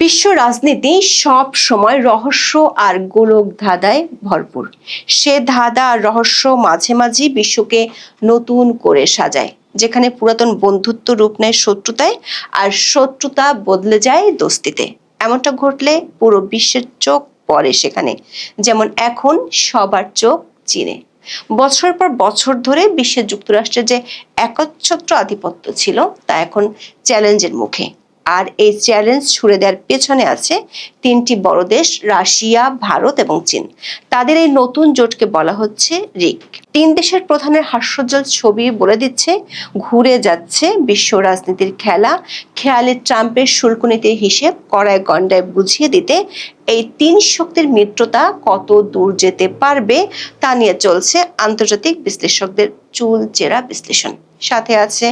বিশ্ব রাজনীতি সব সময় রহস্য আর গোলক ধাঁধায় ভরপুর। সে ধাঁধা আর রহস্য মাঝে মাঝে বিশ্বকে নতুন করে সাজায়, যেখানে পুরাতন বন্ধুত্ব রূপ নেয় শত্রুতায়, আর শত্রুতা বদলে যায় দোস্তিতে। এমনটা ঘটলে পুরো বিশ্বের চোখ পড়ে সেখানে, যেমন এখন সবার চোখ চীনে। বছরের পর বছর ধরে বিশ্বের যুক্তরাষ্ট্রের যে একচ্ছত্র আধিপত্য ছিল তা এখন চ্যালেঞ্জের মুখে। আর এই চ্যালেঞ্জ ছুড়ে দেওয়ার পেছনে আছে তিনটি বড় দেশ, রাশিয়া, ভারত এবং চীন। তাদের এই নতুন জোটকে বলা হচ্ছে রিক। তিন দেশের প্রধানের হাস্যোজ্জ্বল ছবি বলে দিচ্ছে ঘুরে যাচ্ছে বিশ্ব রাজনীতির খেলা। খেয়ালি ট্রাম্পের শুল্ক নীতির হিসেব কড়ায় গন্ডায় বুঝিয়ে দিতে এই তিন শক্তির মিত্রতা কত দূর যেতে পারবে তা নিয়ে চলছে আন্তর্জাতিক বিশ্লেষকদের চুলচেরা বিশ্লেষণ। সাথে আছে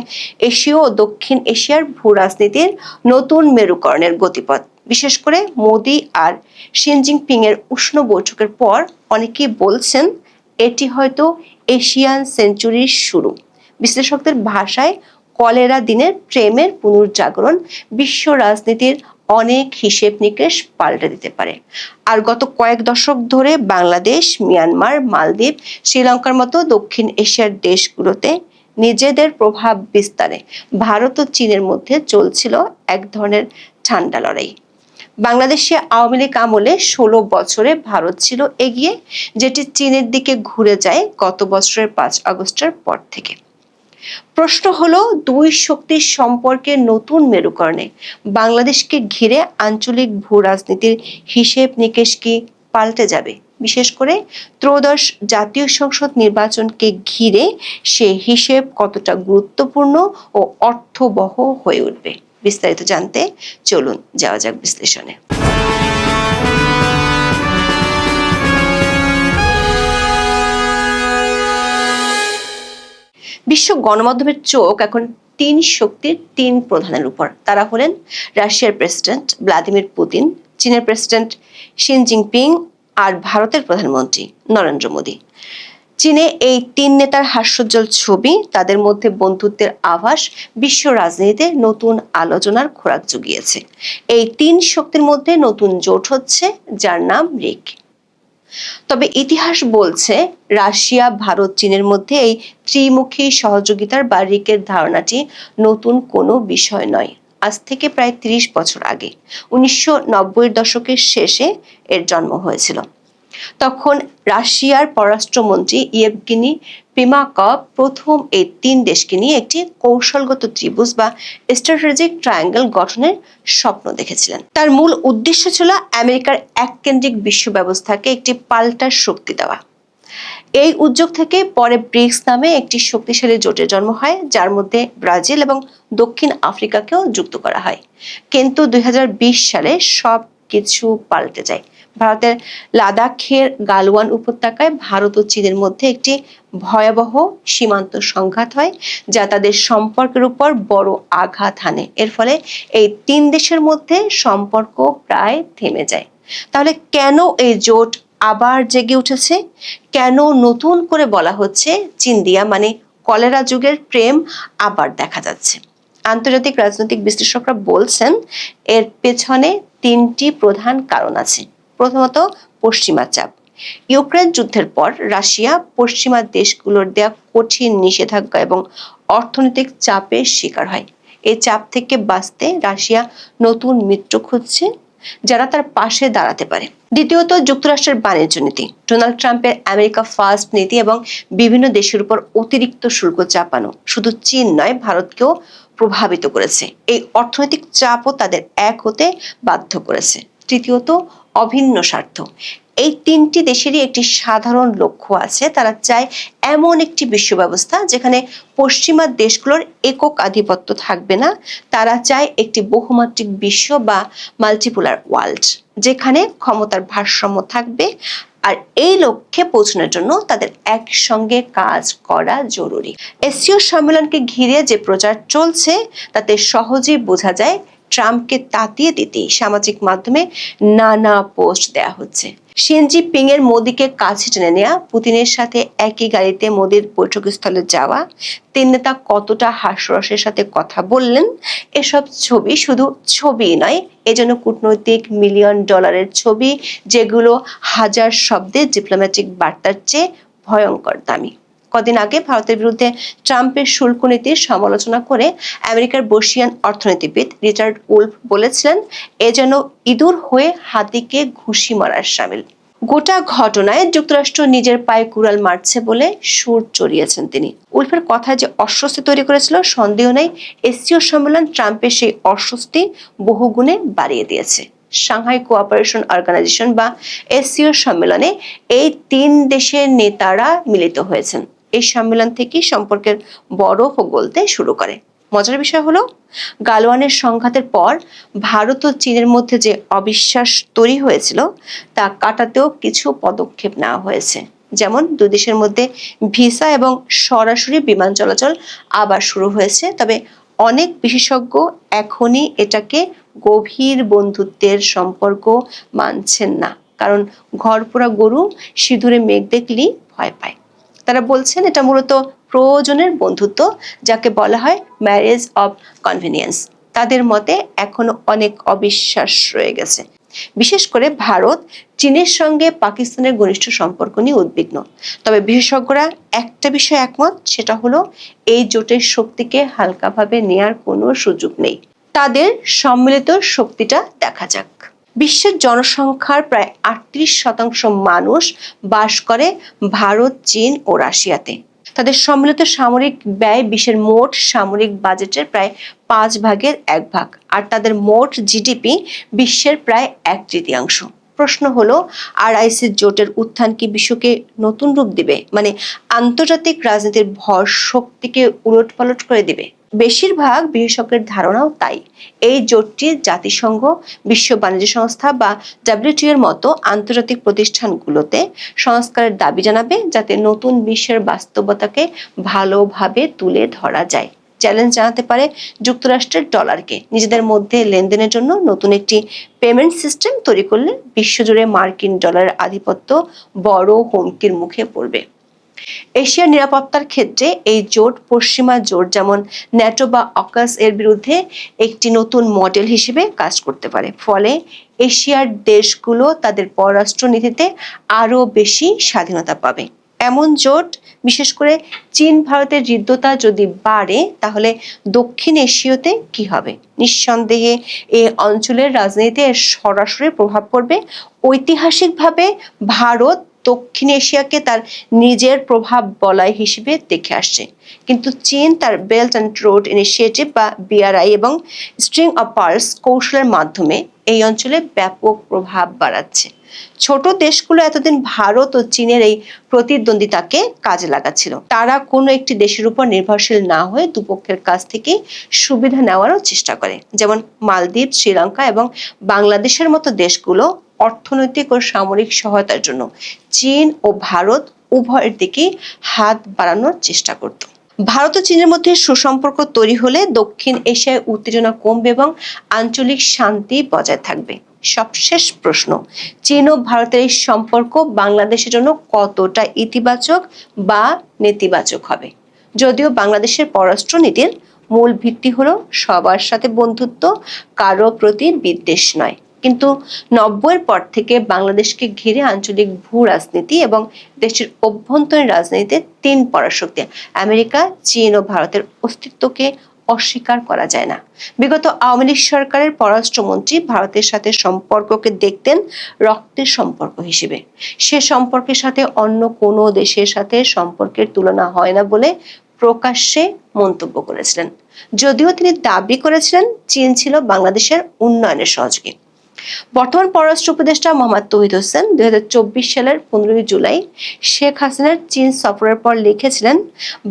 এশীয় ও দক্ষিণ এশিয়ার ভূ রাজনীতির নতুন মেরুকরণের গতিপথ। বিশেষ করে মোদি আর শি জিনপিং এর উষ্ণ বৈঠকের পর অনেকেই বলছেন এটি হয়তো এশিয়ান সেঞ্চুরির শুরু। বিশ্লেষকদের ভাষায় কলেরা দিনের প্রেমের পুনর্জাগরণ বিশ্ব রাজনীতির অনেক হিসেব নিকেশ পাল্টে দিতে পারে। আর গত কয়েক দশক ধরে বাংলাদেশ, মিয়ানমার, মালদ্বীপ, শ্রীলঙ্কার মতো দক্ষিণ এশিয়ার দেশগুলোতে নিজেদের প্রভাব বিস্তারে ভারত ও চীনের মধ্যে চলছিল এক ধরনের ঠান্ডা লড়াই। বাংলাদেশে আওয়ামী লীগ আমলে 16 বছরে ভারত ছিল এগিয়ে, যেটি চীনের দিকে ঘুরে যায় গত বছরের 5 আগস্টের পর থেকে। প্রশ্ন হলো, দুই শক্তির সম্পর্কের নতুন মেরুকরণে বাংলাদেশকে ঘিরে আঞ্চলিক ভূ রাজনীতির হিসেব নিকেশ কি পাল্টে যাবে? বিশেষ করে ত্রয়োদশ জাতীয় সংসদ নির্বাচনকে ঘিরে সে হিসেব কতটা গুরুত্বপূর্ণ ও অর্থবহ হয়ে উঠবে? বিস্তারিত জানতে চলুন যাওয়া যাক বিশ্লেষণে। বিশ্ব গণমাধ্যমের চোখ এখন তিন শক্তির তিন প্রধানের উপর। তারা হলেন রাশিয়ার প্রেসিডেন্ট ভ্লাদিমির পুতিন, চীনের প্রেসিডেন্ট শি জিনপিং আর ভারতের প্রধানমন্ত্রী নরেন্দ্র মোদী। চীনে এই তিন নেতার হাস্যোজ্জ্বল ছবি, তাদের মধ্যে বন্ধুত্বের আভাস বিশ্ব রাজনীতিতে নতুন আলোচনার খোরাক জুগিয়েছে। এই তিন শক্তির মধ্যে নতুন জোট হচ্ছে, যার নাম রিক। তবে ইতিহাস বলছে রাশিয়া, ভারত, চীনের মধ্যে এই ত্রিমুখী সহযোগিতার বা রিকের ধারণাটি নতুন কোনো বিষয় নয়। আজ থেকে প্রায় 30 বছর আগে 1990-এর দশকের শেষে এর জন্ম হয়েছিল। তখন রাশিয়ার পররাষ্ট্রমন্ত্রী ইয়েভগেনি প্রিমাকভ প্রথম এই তিন দেশকে নিয়ে একটি কৌশলগত ত্রিভুজ বা স্ট্র্যাটেজিক ট্রায়াঙ্গেল গঠনের স্বপ্ন দেখেছিলেন। তার মূল উদ্দেশ্য ছিল আমেরিকার এককেন্দ্রিক বিশ্ব ব্যবস্থাকে একটি পাল্টা শক্তি দেওয়া। এই উদ্যোগ থেকে পরে ব্রিক্স নামে একটি শক্তিশালী জোটের জন্ম হয়, যার মধ্যে ব্রাজিল এবং দক্ষিণ আফ্রিকাকেও যুক্ত করা হয়। কিন্তু 2020 সালে সব কিছু পাল্টে যায়। ভারতের লাদাখের গালওয়ান উপত্যকায় ভারত ও চীনের মধ্যে একটি ভয়াবহ সীমান্ত সংঘাত হয়, যা তাদের সম্পর্কের উপর বড় আঘাত হানে। এর ফলে এই তিন দেশের মধ্যে সম্পর্ক প্রায় থেমে যায়। তাহলে কেন এই জোট আবার জেগে উঠেছে? কেন নতুন করে বলা হচ্ছে চিন্দিয়া মানে কলেরা যুগের প্রেম আবার দেখা যাচ্ছে? আন্তর্জাতিক রাজনৈতিক বিশ্লেষকরা বলছেন এর পেছনে তিনটি প্রধান কারণ আছে। প্রথমত, পশ্চিমা চাপ। ইউক্রেন যুদ্ধের পর রাশিয়া পশ্চিমা দেশগুলোর দেয়া কঠিন নিষেধাজ্ঞা এবং অর্থনৈতিক চাপের শিকার হয়। এই চাপ থেকে বাঁচতে রাশিয়া নতুন মিত্র খুঁজছে, যারা তার পাশে দাঁড়াতে পারে। দ্বিতীয়ত, যুক্তরাষ্ট্রের বাণিজ্য নীতি। ডোনাল্ড ট্রাম্পের আমেরিকা ফার্স্ট নীতি এবং বিভিন্ন দেশের উপর অতিরিক্ত শুল্ক চাপানো শুধু চীন নয়, ভারতকেও প্রভাবিত করেছে। এই অর্থনৈতিক চাপও তাদের এক হতে বাধ্য করেছে। তৃতীয়ত, অভিন্ন স্বার্থ। এই তিনটি দেশেরই একটি সাধারণ লক্ষ্য আছে। তারা চায় এমন একটি বিশ্ব ব্যবস্থা যেখানে পশ্চিমা দেশগুলোর একক আধিপত্য থাকবে না। তারা চায় একটি বহুমাত্রিক বিশ্ব বা মাল্টিপোলার ওয়ার্ল্ড, যেখানে ক্ষমতার ভারসাম্য থাকবে। আর এই লক্ষ্যে পৌঁছানোর জন্য তাদের একসঙ্গে কাজ করা জরুরি। এসসিও সম্মেলনকে ঘিরে যে প্রচার চলছে তাতে সহজেই বোঝা যায় ট্রাম্পকে তাতিয়ে দিতেই সামাজিক মাধ্যমে নানা পোস্ট দেয়া হচ্ছে। শি জিনপিং এর মোদিকে কাছে টেনে নেওয়া, পুতিনের সাথে একই গাড়িতে মোদির বৈঠকস্থলে যাওয়া, তিন নেতা কতটা হাস্যরসের সাথে কথা বললেন, এসব ছবি শুধু ছবিই নয়, এজন্য কূটনৈতিক $মিলিয়ন ছবি, যেগুলো হাজার শব্দের ডিপ্লোম্যাটিক বার্তার চেয়ে ভয়ঙ্কর দামি। কদিন আগে ভারতের বিরুদ্ধে ট্রাম্পের শুল্ক নীতির সমালোচনা করে আমেরিকার বর্ষীয়ান অর্থনীতিবিদ রিচার্ড উলফ বলেছিলেন, এ যেন ইঁদুর হয়ে হাতিকে ঘুষি মারার শামিল। গোটা ঘটনায় যুক্তরাষ্ট্র নিজের পায়ে কুড়াল মারছে বলে সুর চড়িয়েছেন তিনি। উলফের কথা যে অস্বস্তি তৈরি করেছিল সন্দেহ নেই, এসসিও সম্মেলন ট্রাম্পের সেই অস্বস্তি বহুগুণে বাড়িয়ে দিয়েছে। সাংহাই কোঅপারেশন অর্গানাইজেশন বা এসসিও সম্মেলনে এই 3 দেশের নেতারা মিলিত হয়েছেন। এই সম্মেলন থেকেই সম্পর্কের বরফ গলতে শুরু করে। মজার বিষয় হলো, গালওয়ানের সংঘাতের পর ভারত ও চীনের মধ্যে যে অবিশ্বাস তৈরি হয়েছিল তা কাটাতেও কিছু পদক্ষেপ নেওয়া হয়েছে। যেমন দুই দেশের মধ্যে ভিসা এবং সরাসরি বিমান চলাচল আবার শুরু হয়েছে। তবে অনেক বিশেষজ্ঞ এখনই এটাকে গভীর বন্ধুত্বের সম্পর্ক মানছেন না, কারণ ঘরপোড়া গরু সিঁদুরে মেঘ দেখলেই ভয় পায়। তারা বলছেন এটা মূলত প্রয়োজনের বন্ধুত্ব, যাকে বলা হয় ম্যারেজ অফ কনভেনিয়েন্স। তাদের মতে এখনো অনেক অবিশ্বাস রয়ে গেছে। বিশেষ করে ভারত চীনের সঙ্গে পাকিস্তানের ঘনিষ্ঠ সম্পর্ক নিয়ে উদ্বিগ্ন। তবে বিশেষজ্ঞরা একটা বিষয় একমত, সেটা হলো এই জোটের শক্তিকে হালকাভাবে নেয়ার কোনো সুযোগ নেই। তাদের সম্মিলিত শক্তিটা দেখা যাক। বিশ্বের জনসংখ্যার প্রায় 38% মানুষ বাস করে ভারত, চীন ও রাশিয়াতে। তাদের সম্মিলিত সামরিক ব্যয় বিশ্বের মোট সামরিক বাজেটের প্রায় 1/5 আর তাদের মোট জিডিপি বিশ্বের প্রায় 1/3। প্রশ্ন হলো, আরআইসি জোটের উত্থান কি বিশ্বকে নতুন রূপ দিবে, মানে আন্তর্জাতিক রাজনীতির ভর শক্তিকে উলটপালট করে দিবে? বেশিরভাগ বিশেষজ্ঞের ধারণাও তাই। এই জোটটি জাতিসংঘ, বিশ্ব বাণিজ্য সংস্থা বা ডাব্লিউটিও এর মতো আন্তর্জাতিক প্রতিষ্ঠানগুলোতে সংস্কারের দাবি জানাবে, যাতে নতুন বিশ্বের বাস্তবতাকে ভালোভাবে তুলে ধরা যায়। চ্যালেঞ্জ জানাতে পারে যুক্তরাষ্ট্রের ডলারকে। নিজেদের মধ্যে লেনদেনের জন্য নতুন একটি পেমেন্ট সিস্টেম তৈরি করলে বিশ্বজুড়ে মার্কিন ডলারের আধিপত্য বড় হুমকির মুখে পড়বে। এশিয়ার নিরাপত্তার ক্ষেত্রে এই জোট পশ্চিমা জোট যেমন ন্যাটো বা অকাস এর বিরুদ্ধে একটি নতুন মডেল হিসেবে কাজ করতে পারে। ফলে এশিয়ার দেশগুলো তাদের পররাষ্ট্র নীতিতে আরো বেশি স্বাধীনতা পাবে। এমন জোট, বিশেষ করে চীন ভারতের হৃদ্যতা যদি বাড়ে, তাহলে দক্ষিণ এশিয়াতে কি হবে? নিঃসন্দেহে এই অঞ্চলের রাজনীতিতে সরাসরি প্রভাব পড়বে। ঐতিহাসিকভাবে ভারত দক্ষিণ এশিয়াকে তার নিজের প্রভাব বলয় হিসেবে দেখে আসছে, কিন্তু চীন তার বেল্ট অ্যান্ড রোড ইনিশিয়েটিভ বা বিআরআই এবং স্ট্রিং অফ পার্লস কৌশলের মাধ্যমে এই অঞ্চলে ব্যাপক প্রভাব বাড়াচ্ছে। ছোট দেশগুলো এতদিন ভারত ও চীনের এই প্রতিদ্বন্দ্বিতাকে কাজে লাগাচ্ছিল। তারা কোনো একটি দেশের উপর নির্ভরশীল না হয়ে দুপক্ষের কাছ থেকে সুবিধা নেওয়ারও চেষ্টা করে। যেমন মালদ্বীপ, শ্রীলঙ্কা এবং বাংলাদেশের মতো দেশগুলো অর্থনৈতিক ও সামরিক সহায়তার জন্য চীন ও ভারত উভয়ের দিকেই হাত বাড়ানোর চেষ্টা করত। ভারত ও চীনের মধ্যে সুসম্পর্ক তৈরি হলে দক্ষিণ এশিয়ায় উত্তেজনা কমবে এবং আঞ্চলিক শান্তি বজায় থাকবে। সবশেষ প্রশ্ন, চীন ও ভারতের এই সম্পর্ক বাংলাদেশের জন্য কতটা ইতিবাচক বা নেতিবাচক হবে? যদিও বাংলাদেশের পররাষ্ট্র নীতির মূল ভিত্তি হলো সবার সাথে বন্ধুত্ব, কারো প্রতি বিদ্বেষ নয়, কিন্তু 90-এর পর থেকে বাংলাদেশকে ঘিরে আঞ্চলিক ভূ রাজনীতি এবং দেশের অভ্যন্তরীণ রাজনীতিতে 3 পরাশক্তি আমেরিকা, চীন ও ভারতের অস্তিত্বকে অস্বীকার করা যায় না। বিগত আওয়ামী লীগ সরকারের পররাষ্ট্রমন্ত্রী ভারতের সাথে সম্পর্ককে দেখতেন রক্তের সম্পর্ক হিসেবে। সে সম্পর্কের সাথে অন্য কোনো দেশের সাথে সম্পর্কের তুলনা হয় না বলে প্রকাশ্যে মন্তব্য করেছিলেন। যদিও তিনি দাবি করেছিলেন চীন ছিল বাংলাদেশের উন্নয়নের সহযোগী। বর্তমান পররাষ্ট্র উপদেষ্টা মোহাম্মদ তৌহিদ হোসেন 2024 সালের 15 জুলাই শেখ হাসিনার চীন সফরের পর লিখেছিলেন,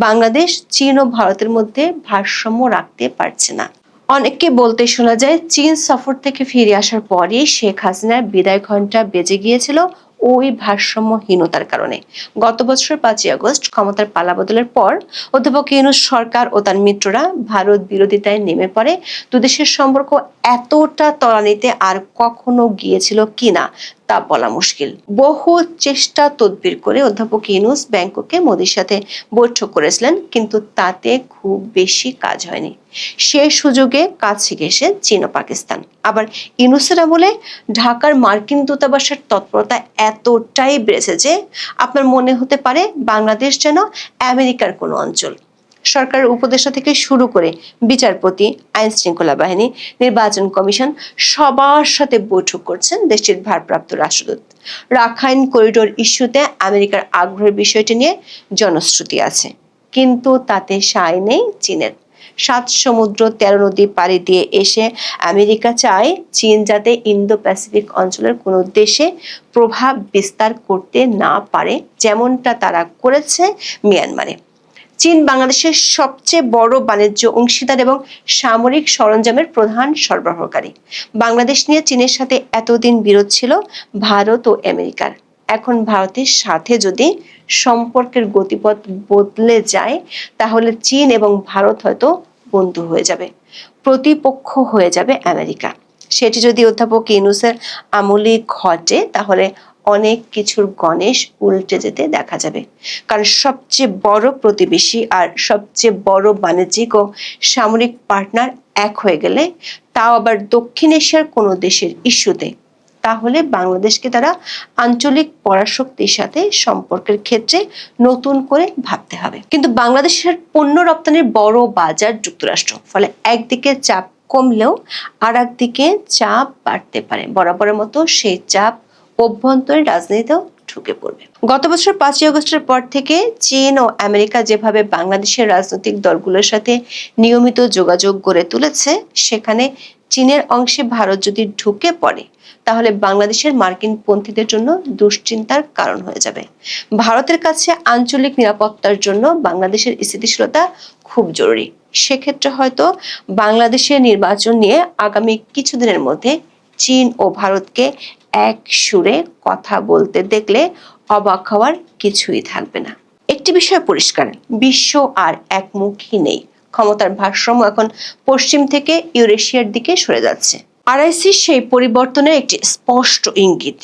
বাংলাদেশ চীন ও ভারতের মধ্যে ভারসাম্য রাখতে পারছে না। অনেককে বলতে শোনা যায়, চীন সফর থেকে ফিরে আসার পরই শেখ হাসিনার বিদায় ঘণ্টা বেজে গিয়েছিল ওই ভারসাম্যহীনতার কারণে। গত বছর 5ই আগস্ট ক্ষমতার পালাবদলের পর অধ্যাপক ইউনূস সরকার ও তার মিত্ররা ভারত বিরোধিতায় নেমে পড়ে। দুদেশের সম্পর্ক এতটা তলানিতে আর কখনো গিয়েছিল কিনা তা বলা মুশকিল। বহু চেষ্টা তদবির করে অধ্যাপক ইউনূস ব্যাংককে মোদির সাথে বৈঠক করেছিলেন, কিন্তু তাতে খুব বেশি কাজ হয়নি। সে সুযোগে কাছে গেছে চীন ও পাকিস্তান। আবার ইউনূসের আমলে ঢাকার মার্কিন দূতাবাসের তৎপরতা এতটাই বেড়েছে যে আপনার মনে হতে পারে বাংলাদেশ যেন আমেরিকার কোনো অঞ্চল। সরকারের উপদেষ্টা থেকে শুরু করে বিচারপতি, আইন শৃঙ্খলা বাহিনী, নির্বাচন কমিশন সবার সাথে বৈঠক করছেন দেশটির ভারপ্রাপ্ত রাষ্ট্রদূত। রাখাইন করিডোর ইস্যুতে আমেরিকার আগ্রহের বিষয়টি নিয়ে জনশ্রুতি আছে, কিন্তু তাতে সায় নেই চীনের। 7 সমুদ্র 13 নদী পাড়ি দিয়ে এসে আমেরিকা চায় চীন যাতে ইন্দো প্যাসিফিক অঞ্চলের কোনো দেশে প্রভাব বিস্তার করতে না পারে, যেমনটা তারা করেছে মিয়ানমারে। চীন বাংলাদেশের সবচেয়ে বড় বাণিজ্য অংশীদার এবং সামরিক সরঞ্জামের প্রধান সরবরাহকারী। বাংলাদেশ নিয়ে চীনের সাথে এতদিন বিরোধ ছিল ভারত ও আমেরিকার। এখন ভারতের সাথে যদি সম্পর্কের গতিপথ বদলে যায়, তাহলে চীন এবং ভারত হয়তো বন্ধু হয়ে যাবে, প্রতিপক্ষ হয়ে যাবে আমেরিকা। সেটি যদি অধ্যাপক ইউনূসের আমলে ঘটে, তাহলে অনেক কিছুর গণেশ উল্টে যেতে দেখা যাবে। কারণ সবচেয়ে বড় প্রতিবেশী আর সবচেয়ে বড় বাণিজ্যিক ও সামরিক পার্টনার এক হয়ে গেলে, তাও আবার দক্ষিণ এশিয়ার কোনো দেশের ইস্যুতে, তাহলে বাংলাদেশকে তারা আঞ্চলিক পরাশক্তির সাথে সম্পর্কের ক্ষেত্রে নতুন করে ভাবতে হবে। কিন্তু বাংলাদেশের পণ্য রপ্তানির বড় বাজার যুক্তরাষ্ট্র, ফলে একদিকে চাপ কমলেও আর একদিকে চাপ বাড়তে পারে। বরাবরের মতো সেই চাপ অভ্যন্তরীণ রাজনীতিতেও ঢুকে পড়বে। গত বছর 5ই আগস্টের পর থেকে চীন ও আমেরিকা যেভাবে বাংলাদেশের রাজনৈতিক দলগুলোর সাথে নিয়মিত যোগাযোগ গড়ে তুলেছে, সেখানে চীনের অংশে ভারত যদি ঢুকে পড়ে, তাহলে বাংলাদেশের মার্কিন পন্থীদের জন্য দুশ্চিন্তার কারণ হয়ে যাবে। ভারতের কাছে আঞ্চলিক নিরাপত্তার জন্য বাংলাদেশের স্থিতিশীলতা খুব জরুরি। সেক্ষেত্রে হয়তো বাংলাদেশের নির্বাচন নিয়ে আগামী কিছুদিনের মধ্যে চীন ও ভারতকে এক সুরে কথা বলতে দেখলে অবাক হওয়ার কিছুই থাকবে না। একটি বিষয় পরিষ্কার, বিশ্ব আর একমুখী নেই। ক্ষমতার ভারসাম্য এখন পশ্চিম থেকে ইউরেশিয়ার দিকে সরে যাচ্ছে। আরআইসি সেই পরিবর্তনের একটি স্পষ্ট ইঙ্গিত।